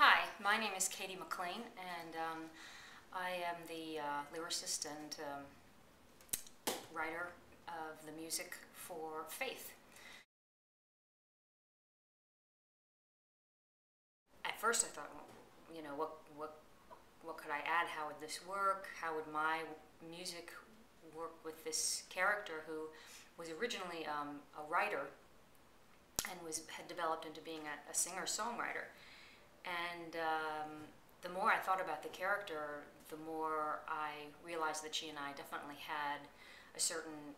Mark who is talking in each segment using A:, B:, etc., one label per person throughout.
A: Hi, my name is Cady McClain, and I am the lyricist and writer of the music for Faith. At first I thought, well, you know, what could I add? How would this work? How would my music work with this character who was originally a writer and had developed into being a singer-songwriter? And the more I thought about the character, the more I realized that she and I definitely had a certain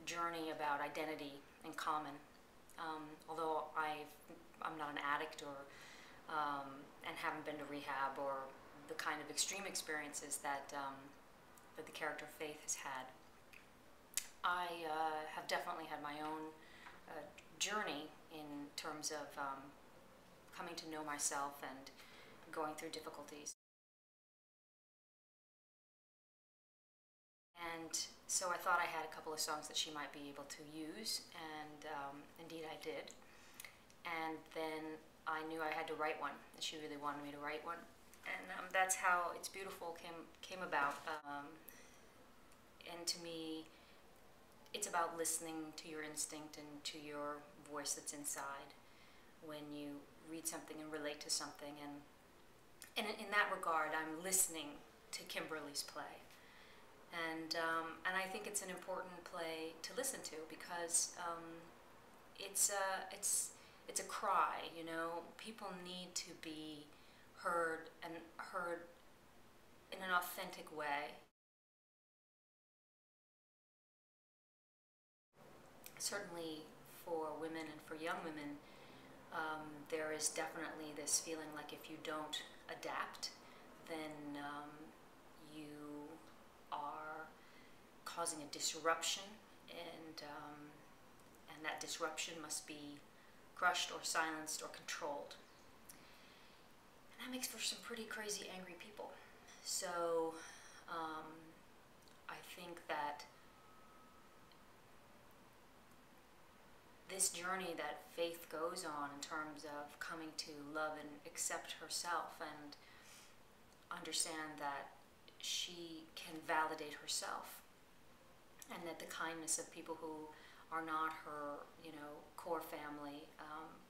A: journey about identity in common. Although I'm not an addict and haven't been to rehab or the kind of extreme experiences that the character Faith has had, I have definitely had my own journey in terms of coming to know myself and going through difficulties. And so I thought I had a couple of songs that she might be able to use, and indeed I did. And then I knew I had to write one, and she really wanted me to write one. And that's how It's Beautiful came about. And to me, it's about listening to your instinct and to your voice that's inside when you read something and relate to something, and in that regard I'm listening to Kimberly's play, and I think it's an important play to listen to because it's a cry, you know. People need to be heard, and heard in an authentic way. Certainly for women and for young women, there is definitely this feeling like if you don't adapt, then you are causing a disruption, and that disruption must be crushed or silenced or controlled. And that makes for some pretty crazy, angry people. So I think that this journey that Faith goes on in terms of coming to love and accept herself and understand that she can validate herself, and that the kindness of people who are not her, core family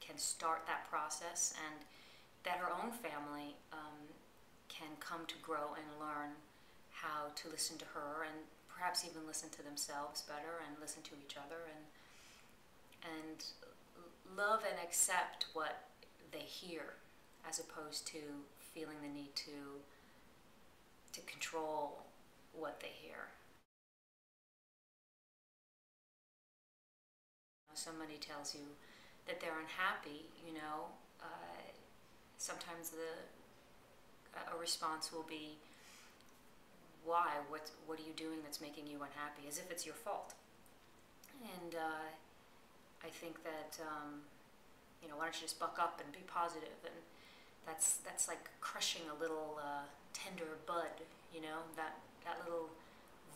A: can start that process, and that her own family can come to grow and learn how to listen to her, and perhaps even listen to themselves better and listen to each other, and love and accept what they hear, as opposed to feeling the need to control what they hear. Somebody tells you that they're unhappy, sometimes a response will be, why? What are you doing that's making you unhappy? As if it's your fault. And I think that, why don't you just buck up and be positive? And that's like crushing a little tender bud, that little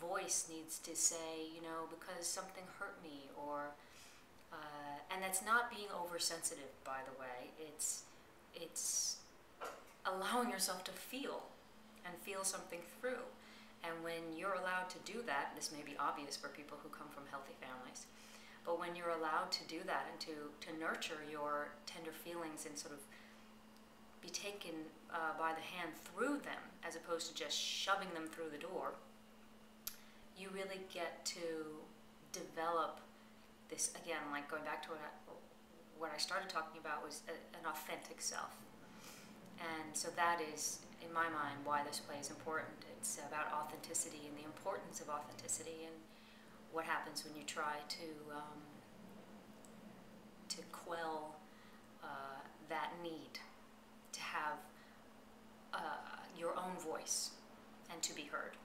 A: voice needs to say, because something hurt me, or, and that's not being oversensitive, by the way. It's allowing yourself to feel and feel something through. And when you're allowed to do that, this may be obvious for people who come from healthy families, but when you're allowed to do that and to nurture your tender feelings and sort of be taken by the hand through them, as opposed to just shoving them through the door, you really get to develop this, again, like going back to what I started talking about, was an authentic self. And so that is, in my mind, why this play is important. It's about authenticity and the importance of authenticity, and what happens when you try to quell that need to have your own voice and to be heard.